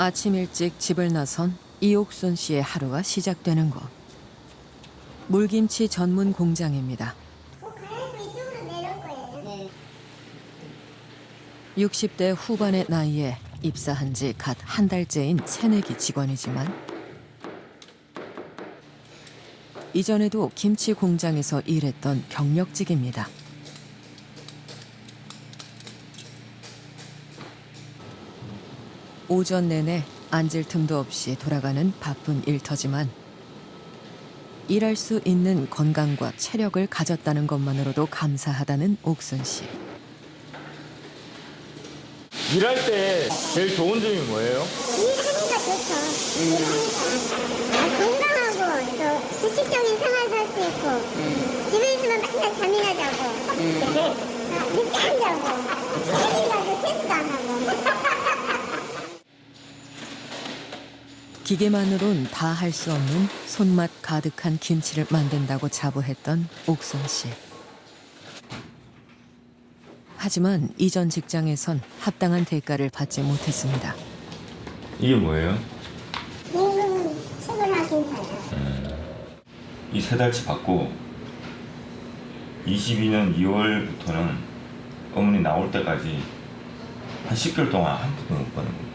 아침 일찍 집을 나선 이옥순 씨의 하루가 시작되는 곳. 물김치 전문 공장입니다. 이쪽으로 내려올 거예요. 60대 후반의 나이에 입사한 지 갓 한 달째인 새내기 직원이지만 이전에도 김치 공장에서 일했던 경력직입니다. 오전 내내 앉을 틈도 없이 돌아가는 바쁜 일터지만 일할 수 있는 건강과 체력을 가졌다는 것만으로도 감사하다는 옥순 씨. 일할 때 제일 좋은 점이 뭐예요? 일하니까 좋죠. 일하니까. 건강하고 또 규칙적인 생활도 할 수 있고 집에 있으면 맨날 잠이나 자고 늦게 안 자고 책임 가도 세수도 안 하고 기계만으론 다 할 수 없는 손맛 가득한 김치를 만든다고 자부했던 옥순 씨. 하지만 이전 직장에선 합당한 대가를 받지 못했습니다. 이게 뭐예요? 임금 체불하긴 사요. 이 세 달치 받고 22년 2월부터는 어머니 나올 때까지 한 10개월 동안 한 푼도 못 받는 거예요.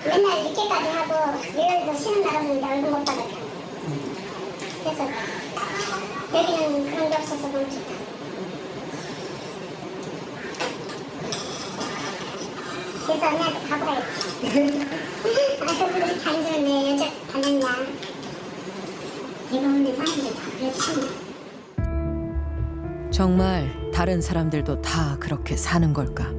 맨날 늦게까지 하고 일요일도 쉬는 날 없는데 얼굴 못 받았다. 그래서 여기는 그런 게 없어서 너무 좋다. 그래서 언니한테 가보라했지. 아서 그렇게 단순히 내 여자 다녔냐. 내가 없는 사람들 다 그렇지. 정말 다른 사람들도 다 그렇게 사는 걸까?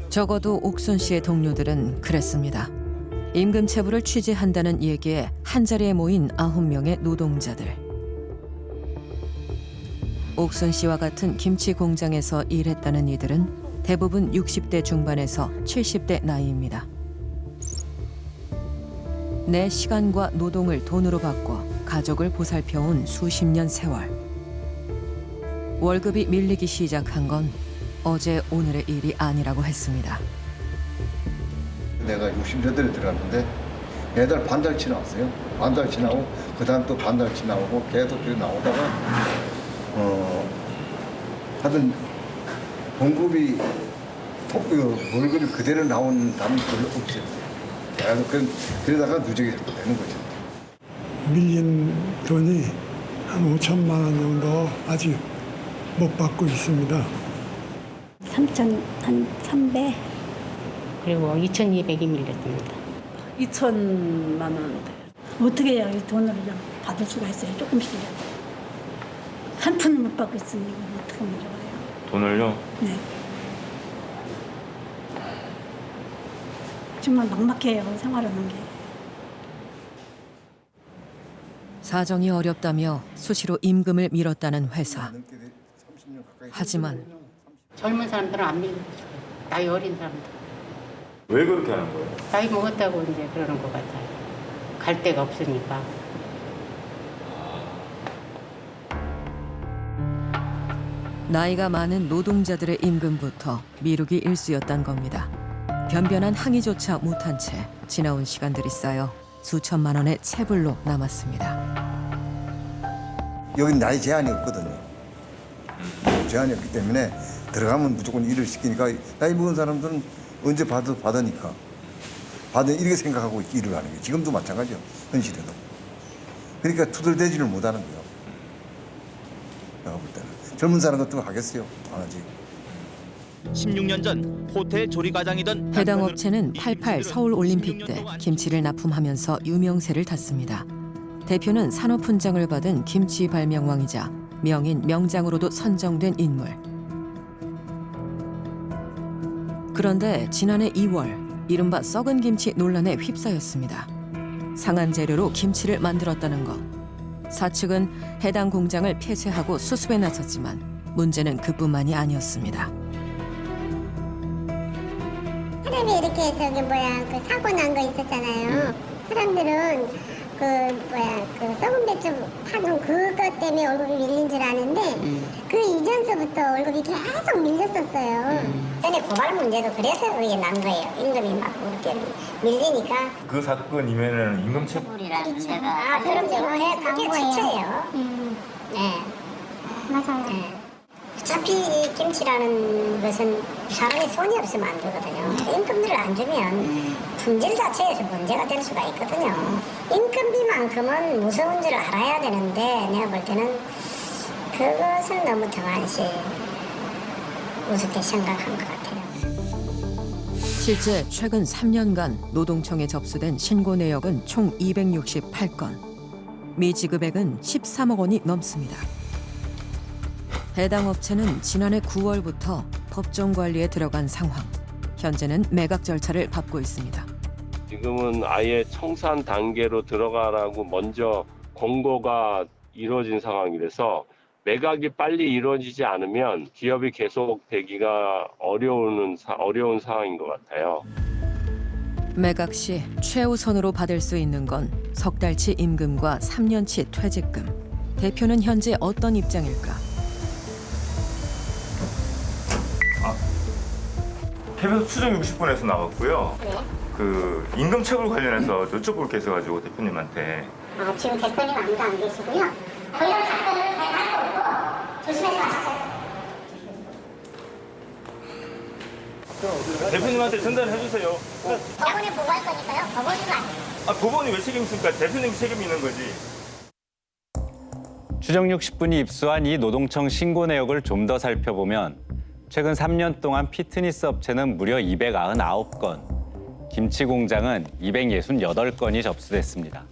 적어도 옥순 씨의 동료들은 그랬습니다. 임금 체불을 취재한다는 얘기에 한자리에 모인 9명의 노동자들. 옥순 씨와 같은 김치 공장에서 일했다는 이들은 대부분 60대 중반에서 70대 나이입니다. 내 시간과 노동을 돈으로 바꿔 가족을 보살펴온 수십 년 세월. 월급이 밀리기 시작한 건 어제 오늘의 일이 아니라고 했습니다. 내가 60년대에 들어갔는데 매달 반달치 나왔어요. 반달치 나오고 그 다음 또 반달치 나오고 계속 그렇게 나오다가 하여튼 봉급이 월급이 그대로 나온 다음에 별로 없어요. 그러다가 누적이 자꾸 되는 거죠. 밀린 돈이 한 5천만 원 정도 아직 못 받고 있습니다. 3,300 그리고 2,200이 밀렸습니다. 2천만 원. 어떻게 해야 이 돈을 좀 받을 수가 있어요? 조금씩이라도. 한 푼을 못 받고 있으니 이거 어떻게 밀어요? 돈을요? 네. 정말 막막해요, 생활하는 게. 사정이 어렵다며 수시로 임금을 미뤘다는 회사. 하지만 젊은 사람들은 안 밀고 있어요. 나이 어린 사람들. 왜 그렇게 하는 거예요? 나이 먹었다고 이제 그러는 것 같아요. 갈 데가 없으니까. 나이가 많은 노동자들의 임금부터 미루기 일쑤였던 겁니다. 변변한 항의조차 못한 채 지나온 시간들이 쌓여 수천만 원의 체불로 남았습니다. 여긴 나이 제한이 없거든요. 제한이 없기 때문에 들어가면 무조건 일을 시키니까 나이 먹은 사람들은 언제 받아도 받으니까 이렇게 생각하고 일을 하는 거예요. 지금도 마찬가지요. 현실에도. 그러니까 투덜대지를 못하는 거예요. 내가 볼 때는. 젊은 사람 같은 거 하겠어요? 안 하지. 16년 전 호텔 조리과장이던 해당 업체는 88 서울올림픽 때 김치를 납품하면서 유명세를 탔습니다. 대표는 산업훈장을 받은 김치 발명왕이자 명인 명장으로도 선정된 인물. 그런데 지난해 2월 이른바 썩은 김치 논란에 휩싸였습니다. 상한 재료로 김치를 만들었다는 것. 사측은 해당 공장을 폐쇄하고 수습에 나섰지만 문제는 그뿐만이 아니었습니다. 사람이 이렇게 그 사고 난 거 있었잖아요. 사람들은 그 썩은 배추 파는 그것 때문에 월급이 밀린 줄 아는데 그 이전서부터 월급이 계속 밀렸었어요. 전에 고발 문제도 그래서 그게 난 거예요. 임금이 막 그렇게 밀리니까. 그 사건 이면에는 임금 체불이라는 문제가 그럼요. 그게 첫째예요. 네. 맞아요. 네. 어차피 이 김치라는 것은 사람이 손이 없으면 안 되거든요. 임금비를 안 주면 품질 자체에서 문제가 될 수가 있거든요. 임금비만큼은 무서운 줄 알아야 되는데 내가 볼 때는 그것을 너무 등한시 우습게 생각한 것 같아요. 실제 최근 3년간 노동청에 접수된 신고 내역은 총 268건. 미지급액은 13억 원이 넘습니다. 해당 업체는 지난해 9월부터 법정 관리에 들어간 상황. 현재는 매각 절차를 밟고 있습니다. 지금은 아예 청산 단계로 들어가라고 먼저 권고가 이루어진 상황이라서 매각이 빨리 이루어지지 않으면 기업이 계속 되기가 어려운 상황인 것 같아요. 매각 시 최우선으로 받을 수 있는 건 석 달치 임금과 3년치 퇴직금. 대표는 현재 어떤 입장일까? KBS 추정 60분에서 나갔고요. 그 임금 체불 관련해서 여쭤볼 게 있어가지고 대표님한테. 지금 대표님 아무도 안 계시고요. 이런 답변을 잘 하고 있고 조심해서 하세요. 대표님한테 전달해 주세요. 법원에 보고할 거니까요. 법원으로 안 돼요. 법원이 왜 책임 있습니까? 대표님이 책임이 있는 거지. 추정 60분이 입수한 이 노동청 신고 내역을 좀 더 살펴보면 최근 3년 동안 피트니스 업체는 무려 299건, 김치 공장은 268건이 접수됐습니다.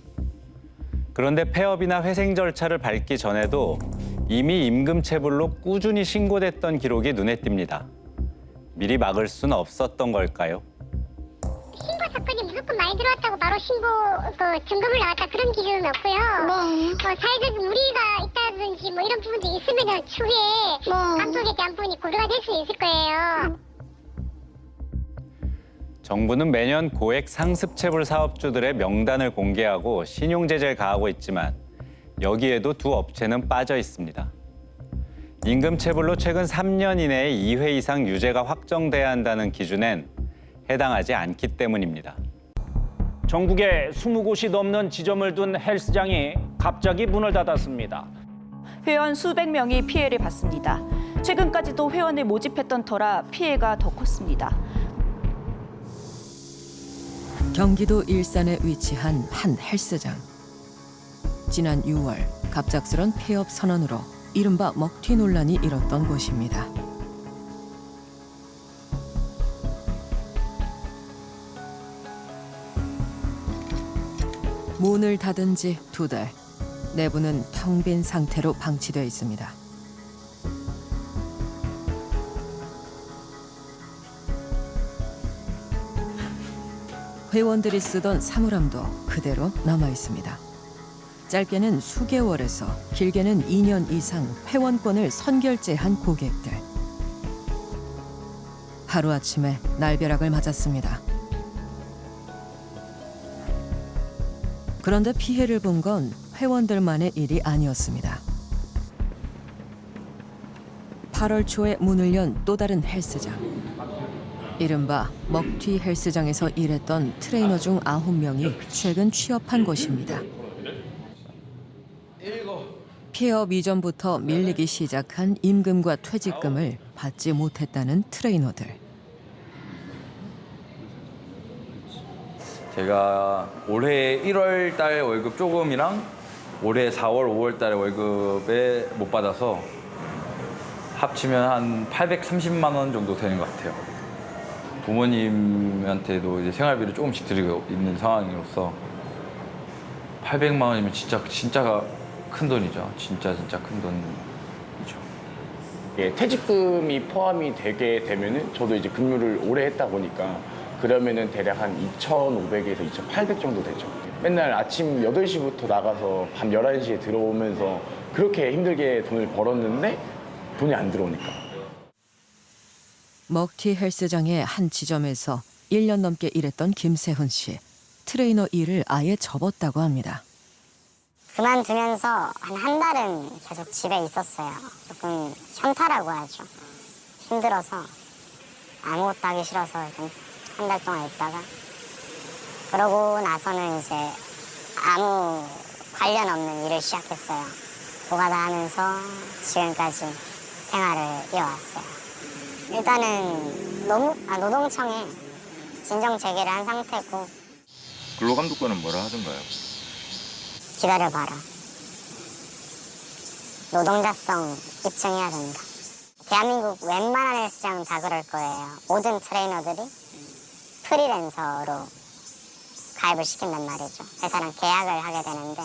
그런데 폐업이나 회생 절차를 밟기 전에도 이미 임금 체불로 꾸준히 신고됐던 기록이 눈에 띕니다. 미리 막을 수는 없었던 걸까요? 신고 사건이 무조건 많이 들어왔다고 바로 신고 증거물 나왔다 그런 기준은 없고요. 사회적 무리가 있다든지 뭐 이런 부분도 있으면 추후에 감독에 대한 부분이 고려가 될 수 있을 거예요. 정부는 매년 고액 상습체불 사업주들의 명단을 공개하고 신용제재를 가하고 있지만 여기에도 두 업체는 빠져 있습니다. 임금체불로 최근 3년 이내에 2회 이상 유죄가 확정돼야 한다는 기준엔 해당하지 않기 때문입니다. 전국에 20곳이 넘는 지점을 둔 헬스장이 갑자기 문을 닫았습니다. 회원 수백 명이 피해를 봤습니다. 최근까지도 회원을 모집했던 터라 피해가 더 컸습니다. 경기도 일산에 위치한 한 헬스장. 지난 6월 갑작스런 폐업 선언으로 이른바 먹튀 논란이 일었던 곳입니다. 문을 닫은 지 2달. 내부는 텅 빈 상태로 방치되어 있습니다. 회원들이 쓰던 사물함도 그대로 남아 있습니다. 짧게는 수개월에서 길게는 2년 이상 회원권을 선결제한 고객들. 하루아침에 날벼락을 맞았습니다. 그런데 피해를 본 건 회원들만의 일이 아니었습니다. 8월 초에 문을 연 또 다른 헬스장. 이른바 먹튀 헬스장에서 일했던 트레이너 중 9명이 최근 취업한 곳입니다. 폐업 이전부터 밀리기 시작한 임금과 퇴직금을 받지 못했다는 트레이너들. 제가 올해 1월 달 월급 조금이랑 올해 4월, 5월 달에 월급에 못 받아서 합치면 한 830만 원 정도 되는 것 같아요. 부모님한테도 이제 생활비를 조금씩 드리고 있는 상황이로서 800만 원이면 진짜 큰 돈이죠. 진짜 큰 돈이죠. 예, 퇴직금이 포함이 되게 되면은 저도 이제 근무를 오래 했다 보니까 그러면은 대략 한 2,500에서 2,800 정도 되죠. 맨날 아침 8시부터 나가서 밤 11시에 들어오면서 그렇게 힘들게 돈을 벌었는데 돈이 안 들어오니까. 먹튀 헬스장의 한 지점에서 1년 넘게 일했던 김세훈 씨. 트레이너 일을 아예 접었다고 합니다. 그만두면서 한 달은 계속 집에 있었어요. 조금 현타라고 하죠. 힘들어서 아무것도 하기 싫어서 한 달 동안 있다가 그러고 나서는 이제 아무 관련 없는 일을 시작했어요. 노가다 하면서 지금까지 생활을 이어왔어요. 일단은 노동청에 진정 제기를 한 상태고. 근로감독관은 뭐라 하던가요? 기다려봐라. 노동자성 입증해야 된다. 대한민국 웬만한 헬스장 다 그럴 거예요. 모든 트레이너들이 프리랜서로 가입을 시킨단 말이죠. 회사랑 계약을 하게 되는데.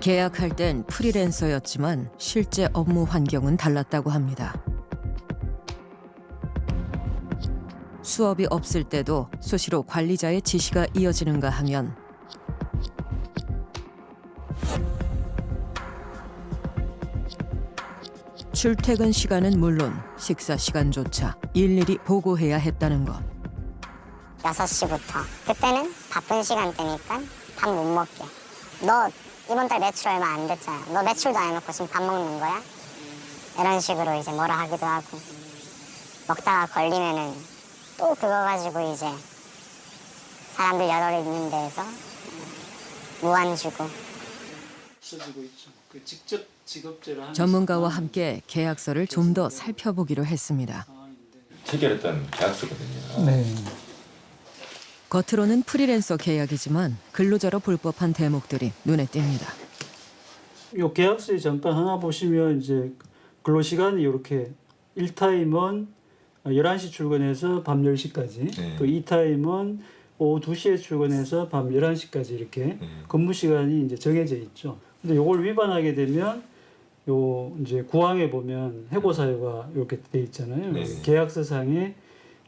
계약할 땐 프리랜서였지만 실제 업무 환경은 달랐다고 합니다. 수업이 없을 때도 수시로 관리자의 지시가 이어지는가 하면 출퇴근 시간은 물론 식사 시간조차 일일이 보고해야 했다는 것. 6시부터. 그때는 바쁜 시간대니까 밥 못 먹게. 너 이번 달 매출 얼마 안 됐잖아. 너 매출도 안 해놓고 지금 밥 먹는 거야? 이런 식으로 이제 뭐라 하기도 하고. 먹다가 걸리면은 또 그거 가지고 이제 사람들 여럿이 있는 데에서 무한 주고. 없어지고 있죠. 그 직접 직업제를 하는 전문가와 함께 계약서를 좀 더 살펴보기로 했습니다. 체결했던 계약서거든요. 네. 겉으로는 프리랜서 계약이지만 근로자로 볼 법한 대목들이 눈에 띕니다. 요 계약서의 잠깐 하나 보시면 이제 근로 시간이 이렇게 1타임은 11시 출근해서 밤 10시까지, 네. 또 2타임은 오후 2시에 출근해서 밤 11시까지 이렇게 근무 시간이 이제 정해져 있죠. 근데 요걸 위반하게 되면 요 이제 구항에 보면 해고 사유가 이렇게 돼 있잖아요. 네. 계약서상에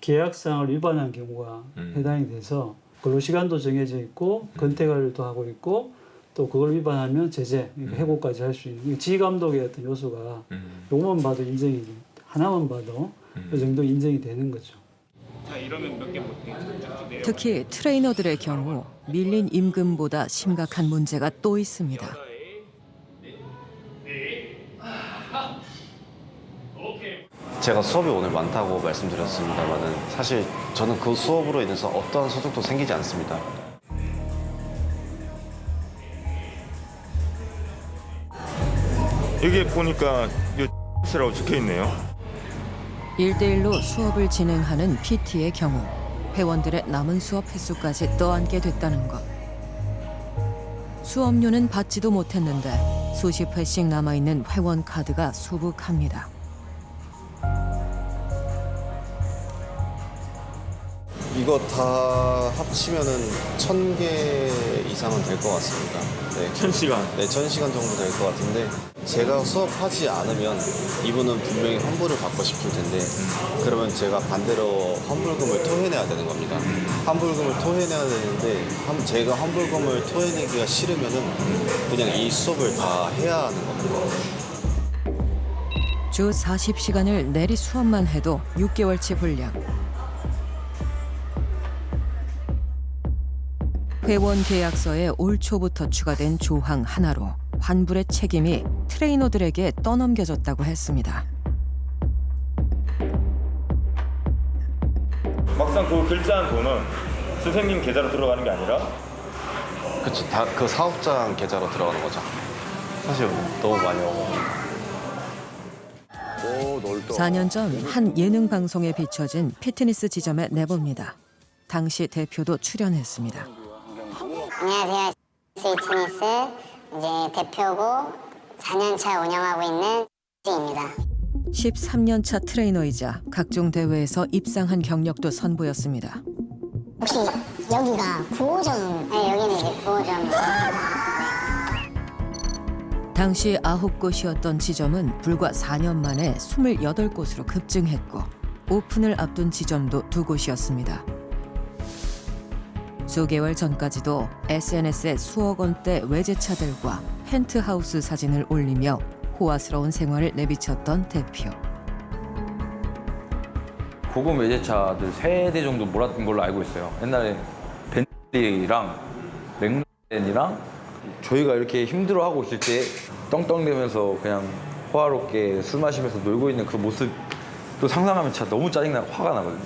계약상을 위반한 경우가 해당이 돼서 근로 시간도 정해져 있고 건태관리도 하고 있고 또 그걸 위반하면 제재, 해고까지 할 수 있는 지휘 감독의 어떤 요소가 요것만 봐도 인정이 하나만 봐도 그 정도 인정이 되는 거죠. 자, 이러면 몇 개 못해. 특히 트레이너들의 경우 밀린 임금보다 심각한 문제가 또 있습니다. 제가 수업이 오늘 많다고 말씀드렸습니다만은 사실 저는 그 수업으로 인해서 어떠한 소득도 생기지 않습니다. 여기 보니까 X라고 적혀 있네요. 1대1로 수업을 진행하는 PT의 경우 회원들의 남은 수업 횟수까지 떠안게 됐다는 것. 수업료는 받지도 못했는데 수십 회씩 남아있는 회원 카드가 수북합니다. 이거 다 합치면은 1000개 이상은 될 것 같습니다. 네. 1000시간? 네, 1000시간 정도 될 것 같은데 제가 수업하지 않으면 이분은 분명히 환불을 받고 싶을 텐데 그러면 제가 반대로 환불금을 토해내야 되는 겁니다. 환불금을 토해내야 되는데 제가 환불금을 토해내기가 싫으면은 그냥 이 수업을 다 해야 하는 겁니다. 주 40시간을 내리 수업만 해도 6개월치 분량. 회원 계약서에 올 초부터 추가된 조항 하나로 환불의 책임이 트레이너들에게 떠넘겨졌다고 했습니다. 막상 그 결제한 돈은 선생님 계좌로 들어가는 게 아니라? 그쵸, 다 그 사업장 계좌로 들어가는 거죠. 사실 너무 많이 오고. 4년 전 한 예능 방송에 비춰진 피트니스 지점의 내보입니다. 당시 대표도 출연했습니다. 안녕하세요. 스위트니스 이제 대표고 4년차 운영하고 있는 입니다. 13년차 트레이너이자 각종 대회에서 입상한 경력도 선보였습니다. 혹시 여기가 9호점? 네, 여기는 이제 9호점. 당시 9곳이었던 지점은 불과 4년 만에 28곳으로 급증했고 오픈을 앞둔 지점도 2곳이었습니다. 수개월 전까지도 SNS에 수억 원대 외제차들과 펜트하우스 사진을 올리며 호화스러운 생활을 내비쳤던 대표. 고급 외제차들 3대 정도 몰았던 걸로 알고 있어요. 옛날에 벤틀리랑 맥라렌이랑 저희가 이렇게 힘들어하고 있을 때 떵떵대면서 그냥 호화롭게 술 마시면서 놀고 있는 그 모습 또 상상하면 진짜 너무 짜증나 화가 나거든요.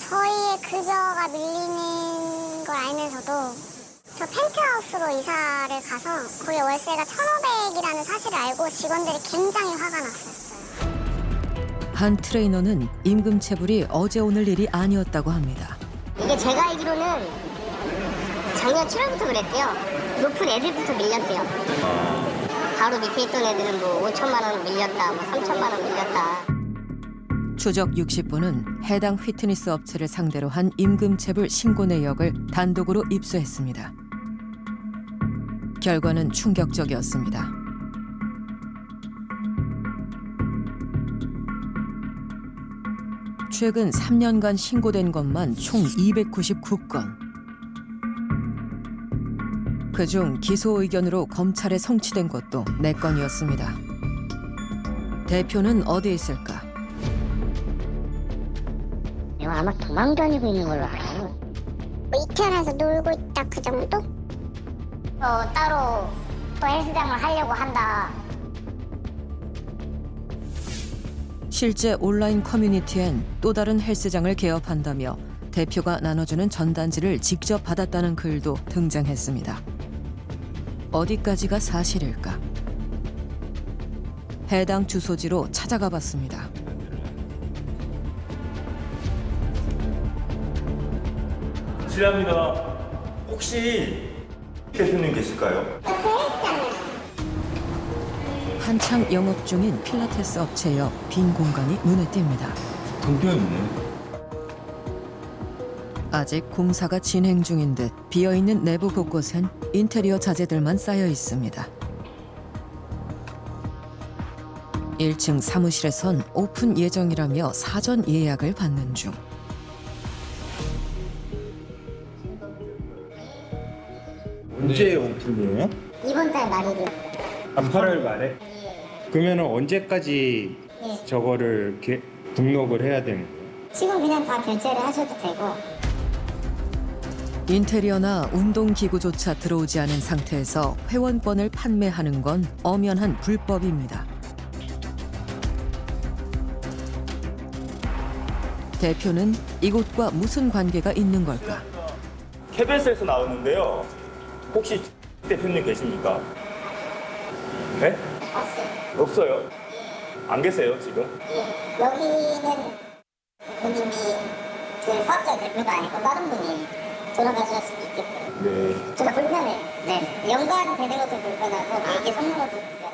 저희의 급여가 밀리는 걸 알면서도 저 펜트하우스로 이사를 가서 거기 월세가 1,500이라는 사실을 알고 직원들이 굉장히 화가 났어요. 한 트레이너는 임금 체불이 어제 오늘 일이 아니었다고 합니다. 이게 제가 알기로는 작년 7월부터 그랬대요. 높은 애들부터 밀렸대요. 바로 밑에 있던 애들은 뭐 5천만 원 밀렸다, 뭐 3천만 원 밀렸다. 추적 60분은 해당 피트니스 업체를 상대로 한 임금체불 신고 내역을 단독으로 입수했습니다. 결과는 충격적이었습니다. 최근 3년간 신고된 것만 총 299건. 그중 기소 의견으로 검찰에 송치된 것도 4건이었습니다. 대표는 어디에 있을까? 아마 도망 다니고 있는 걸로 알아요. 이태원에서 놀고 있다 그 정도? 따로 또 헬스장을 하려고 한다. 실제 온라인 커뮤니티엔 또 다른 헬스장을 개업한다며 대표가 나눠주는 전단지를 직접 받았다는 글도 등장했습니다. 어디까지가 사실일까? 해당 주소지로 찾아가 봤습니다. 실례합니다. 혹시 대표님 계실까요? 한창 영업 중인 필라테스 업체 옆 빈 공간이 눈에 띕니다. 텅 비어있네. 아직 공사가 진행 중인 듯 비어있는 내부 곳곳엔 인테리어 자재들만 쌓여 있습니다. 1층 사무실에선 오픈 예정이라며 사전 예약을 받는 중. 언제 오픈이에요? 이번 달 말이래요. 8월 말에? 그러면 언제까지 저거를 등록을 해야 되는 거예요? 지금 그냥 다 결제를 하셔도 되고. 인테리어나 운동기구조차 들어오지 않은 상태에서 회원권을 판매하는 건 엄연한 불법입니다. 대표는 이곳과 무슨 관계가 있는 걸까? KBS에서 나오는데요. 혹시 대표님 계십니까? 네? 없어요. 안 계세요 지금? 여기는 본인이 제 사업자 대표가 아니고 다른 분이 돌아가실 수도 있겠고요. 네. 제가 불편해요. 네. 연관 되는 것도 불편하고 이게 섞는 것도 불편해요.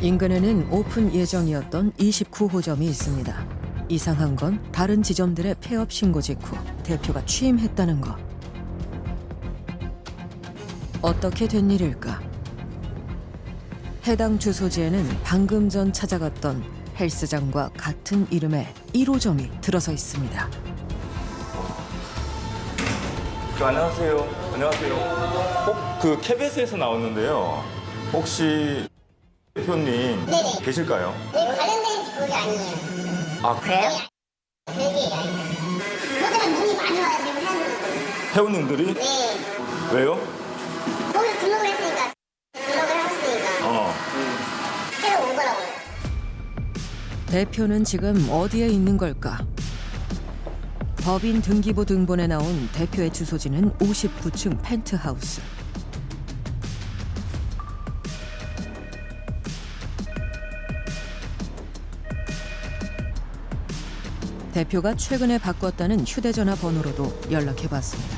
인근에는 오픈 예정이었던 29호점이 있습니다. 이상한 건 다른 지점들의 폐업 신고 직후 대표가 취임했다는 것. 어떻게 된 일일까? 해당 주소지에는 방금 전 찾아갔던 헬스장과 같은 이름의 1호점이 들어서 있습니다. 안녕하세요. 안녕하세요. 그 KBS에서 나오는데요. 혹시 대표님 네네. 계실까요? 네, 관련된 직업이 아니에요. 아 그래요? 별개예요. 그들은 문이 많이 와요, 지금 회원님들이? 네. 왜요? 거기서 등록을 했으니까. 등록을 하셨으니까. 새로 온 거라고요. 대표는 지금 어디에 있는 걸까? 법인 등기부 등본에 나온 대표의 주소지는 59층 펜트하우스. 대표가 최근에 바꿨다는 휴대전화 번호로도 연락해봤습니다.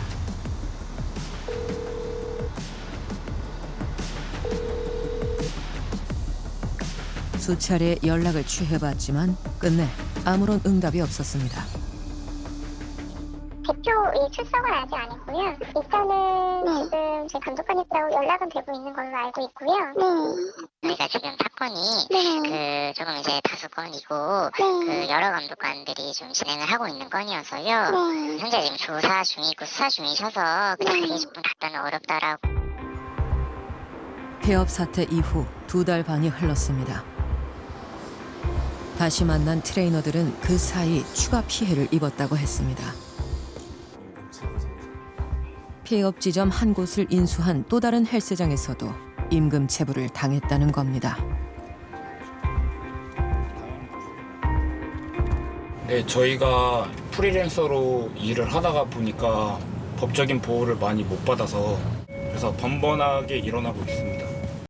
수차례 연락을 취해봤지만 끝내 아무런 응답이 없었습니다. 대표의 출석은 아직 아니고요. 일단은 지금 제 감독관님하고 연락은 되고 있는 걸로 알고 있고요. 저희가 지금 사건이 조금 이제 다수건이고 그 여러 감독관들이 좀 진행을 하고 있는 건이어서요. 현재 지금 조사 중이고 수사 중이셔서 그냥 그게 조금 답변은 어렵다라고. 폐업 사태 이후 2달 반이 흘렀습니다. 다시 만난 트레이너들은 그 사이 추가 피해를 입었다고 했습니다. 폐업 지점 한 곳을 인수한 또 다른 헬스장에서도 임금 체불을 당했다는 겁니다. 네, 저희가 프리랜서로 일을 하다가 보니까 법적인 보호를 많이 못 받아서 그래서 번번하게 일어나고 있습니다.